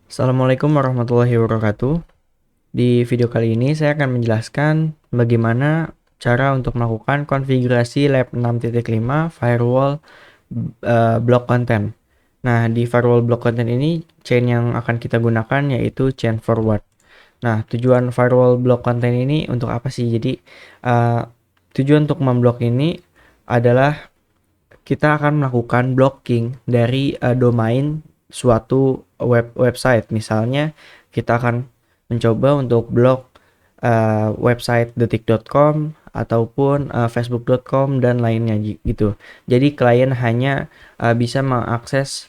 Assalamualaikum warahmatullahi wabarakatuh. Di video kali ini saya akan menjelaskan bagaimana cara untuk melakukan konfigurasi Lab 6.5 firewall block content. Nah, di firewall block content ini chain yang akan kita gunakan yaitu chain forward. Nah, tujuan firewall block content ini untuk apa sih? Jadi, tujuan untuk memblok ini adalah kita akan melakukan blocking dari domain suatu website. Misalnya, kita akan mencoba untuk blok website detik.com ataupun facebook.com dan lainnya gitu. Jadi klien hanya bisa mengakses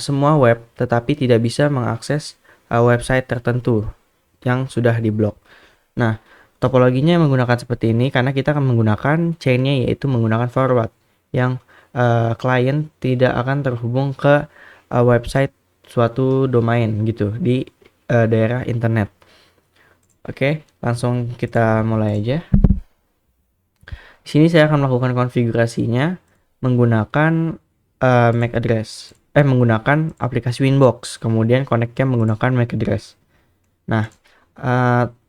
semua web, tetapi tidak bisa mengakses website tertentu yang sudah diblok. Nah, topologinya menggunakan seperti ini karena kita akan menggunakan chainnya yaitu menggunakan forward yang klien tidak akan terhubung ke website suatu domain gitu di daerah internet. Oke, langsung kita mulai aja. Di sini saya akan melakukan konfigurasinya menggunakan MAC address, menggunakan aplikasi Winbox, kemudian connect-nya menggunakan MAC address. Nah,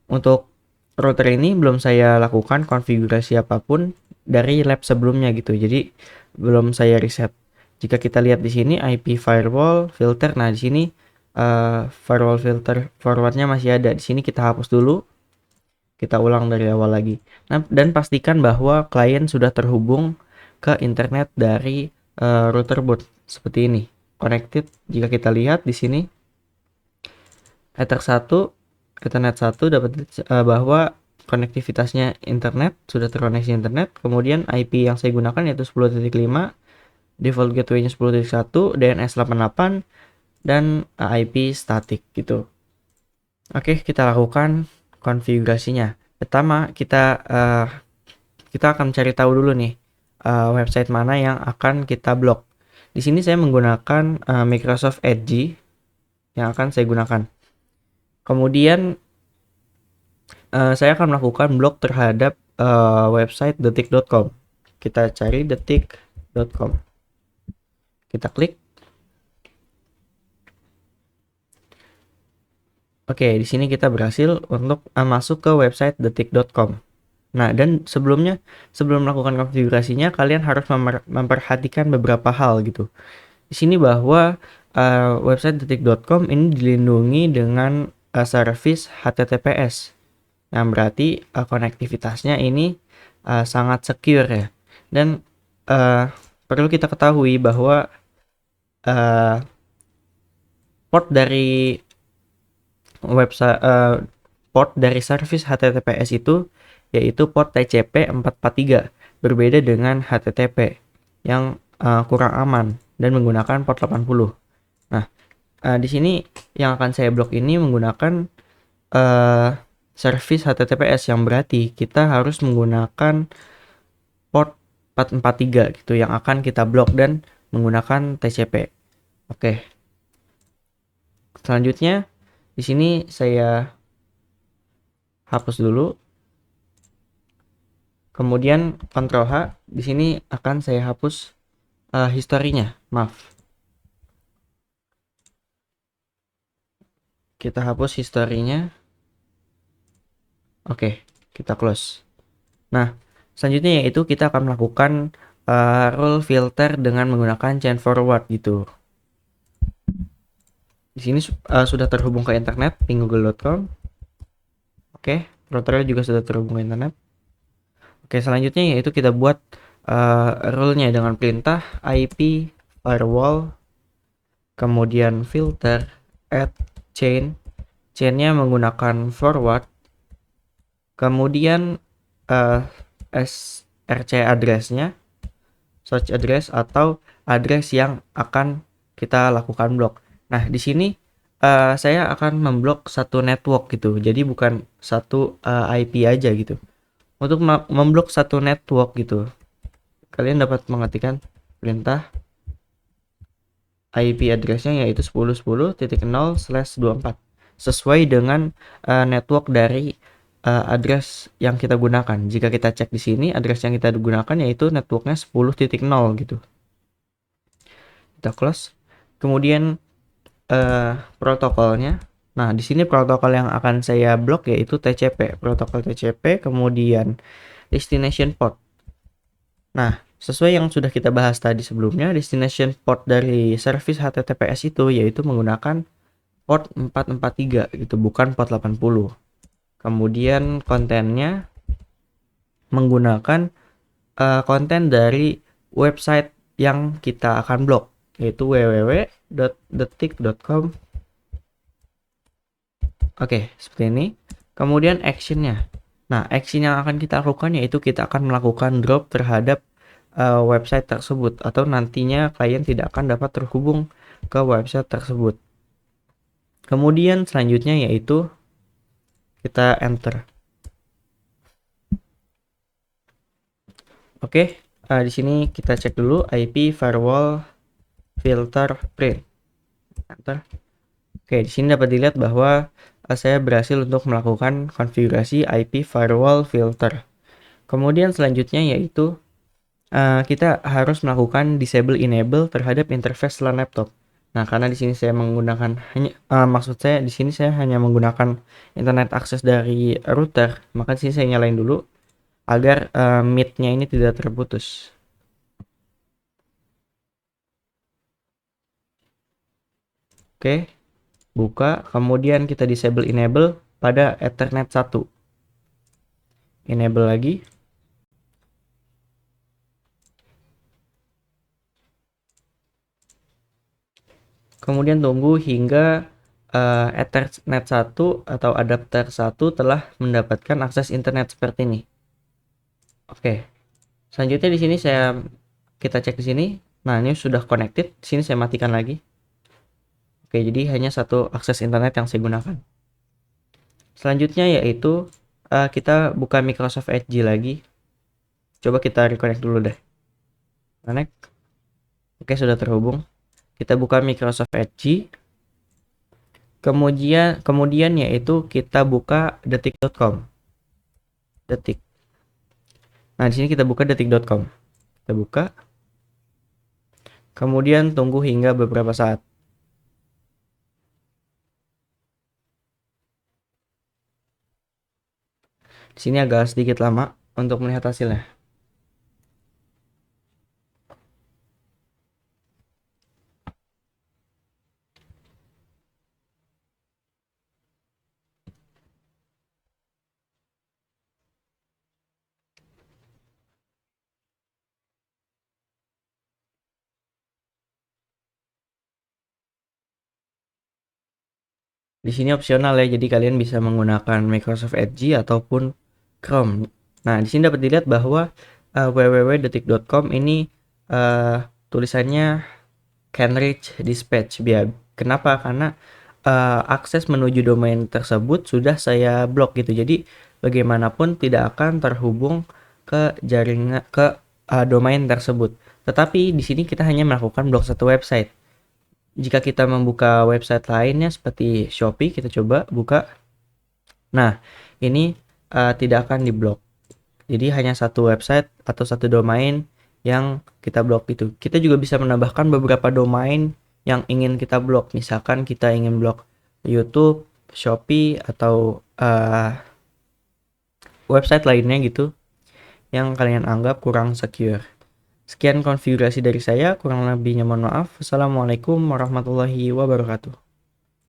untuk router ini belum saya lakukan konfigurasi apapun dari lab sebelumnya gitu. Jadi belum saya reset. Jika kita lihat di sini IP firewall filter, nah di sini firewall filter forwardnya masih ada. Di sini kita hapus dulu. Kita ulang dari awal lagi. Nah, dan pastikan bahwa klien sudah terhubung ke internet dari router boot seperti ini. Connected. Jika kita lihat di sini Ether 1, Ethernet 1 dapat bahwa konektivitasnya internet, sudah terkoneksi internet. Kemudian IP yang saya gunakan yaitu 10.5, default gateway-nya 10.1, DNS 88, dan IP static gitu. Oke, kita lakukan konfigurasinya. Pertama, kita akan cari tahu dulu nih website mana yang akan kita blok. Di sini saya menggunakan Microsoft Edge yang akan saya gunakan. Kemudian saya akan melakukan blok terhadap website detik.com. Kita cari detik.com. Kita klik. Oke, di sini kita berhasil untuk masuk ke website detik.com. Nah, dan sebelum melakukan konfigurasinya, kalian harus memperhatikan beberapa hal gitu. Di sini bahwa website detik.com ini dilindungi dengan service HTTPS. Yang berarti konektivitasnya ini sangat secure ya. Dan perlu kita ketahui bahwa port dari website port dari service HTTPS itu yaitu port TCP 443, berbeda dengan HTTP yang kurang aman dan menggunakan port 80. Nah, di sini yang akan saya blok ini menggunakan service HTTPS, yang berarti kita harus menggunakan port 443 gitu yang akan kita blok dan menggunakan TCP. Oke. Selanjutnya di sini saya hapus dulu. Kemudian Ctrl H, di sini akan saya hapus historinya. Maaf. Kita hapus historinya. Oke, kita close. Nah, selanjutnya yaitu kita akan melakukan rule filter dengan menggunakan chain forward gitu. Di sini sudah terhubung ke internet ping google.com. Oke, routernya juga sudah terhubung ke internet. Oke, selanjutnya yaitu kita buat rule-nya dengan perintah IP firewall, kemudian filter add chain. Chain-nya menggunakan forward, kemudian SRC address-nya, search address atau address yang akan kita lakukan blok. Nah, di sini saya akan memblok satu network gitu. Jadi bukan satu IP aja gitu. Untuk memblok satu network gitu, kalian dapat mengetikkan perintah IP address-nya yaitu 10.10.0/24 sesuai dengan network dari address yang kita gunakan. Jika kita cek di sini, address yang kita gunakan yaitu networknya 10.0 gitu. Kita close. Kemudian protokolnya. Nah, di sini protokol yang akan saya blok yaitu TCP, protokol TCP, kemudian destination port. Nah, sesuai yang sudah kita bahas tadi sebelumnya, destination port dari service HTTPS itu yaitu menggunakan port 443 gitu, bukan port 80. Kemudian kontennya menggunakan konten dari website yang kita akan blok, yaitu www.detik.com. Oke, seperti ini. Kemudian actionnya. Nah, action yang akan kita lakukan yaitu kita akan melakukan drop terhadap website tersebut, atau nantinya klien tidak akan dapat terhubung ke website tersebut. Kemudian selanjutnya yaitu kita enter. Oke, di sini kita cek dulu IP firewall filter print. Enter. Oke, di sini dapat dilihat bahwa saya berhasil untuk melakukan konfigurasi IP firewall filter. Kemudian selanjutnya yaitu kita harus melakukan disable enable terhadap interface LAN laptop. Nah, karena di sini saya menggunakan maksud saya di sini saya hanya menggunakan internet akses dari router, maka di sini saya nyalain dulu agar MID-nya ini tidak terputus. Oke, buka, kemudian kita disable enable pada Ethernet 1. Enable lagi. Kemudian tunggu hingga Ethernet 1 atau adapter 1 telah mendapatkan akses internet seperti ini. Oke. Selanjutnya di sini kita cek di sini. Nah, ini sudah connected. Di sini saya matikan lagi. Oke, jadi hanya satu akses internet yang saya gunakan. Selanjutnya yaitu kita buka Microsoft Edge lagi. Coba kita reconnect dulu deh. Connect. Oke, sudah terhubung. Kita buka Microsoft Edge. Kemudian yaitu kita buka detik.com. Detik. Nah, di sini kita buka detik.com. Kita buka. Kemudian tunggu hingga beberapa saat. Di sini agak sedikit lama untuk melihat hasilnya. Di sini opsional ya, jadi kalian bisa menggunakan Microsoft Edge ataupun Chrome. Nah, di sini dapat dilihat bahwa www.detik.com ini tulisannya can reach dispatch. Kenapa? Karena akses menuju domain tersebut sudah saya blok gitu. Jadi bagaimanapun tidak akan terhubung ke jaringan domain tersebut. Tetapi di sini kita hanya melakukan blok satu website. Jika kita membuka website lainnya seperti Shopee, kita coba buka. Nah, ini tidak akan diblok. Jadi hanya satu website atau satu domain yang kita blok itu. Kita juga bisa menambahkan beberapa domain yang ingin kita blok. Misalkan kita ingin blok YouTube, Shopee, atau website lainnya gitu yang kalian anggap kurang secure. Sekian konfigurasi dari saya, kurang lebihnya mohon maaf. Wassalamualaikum warahmatullahi wabarakatuh.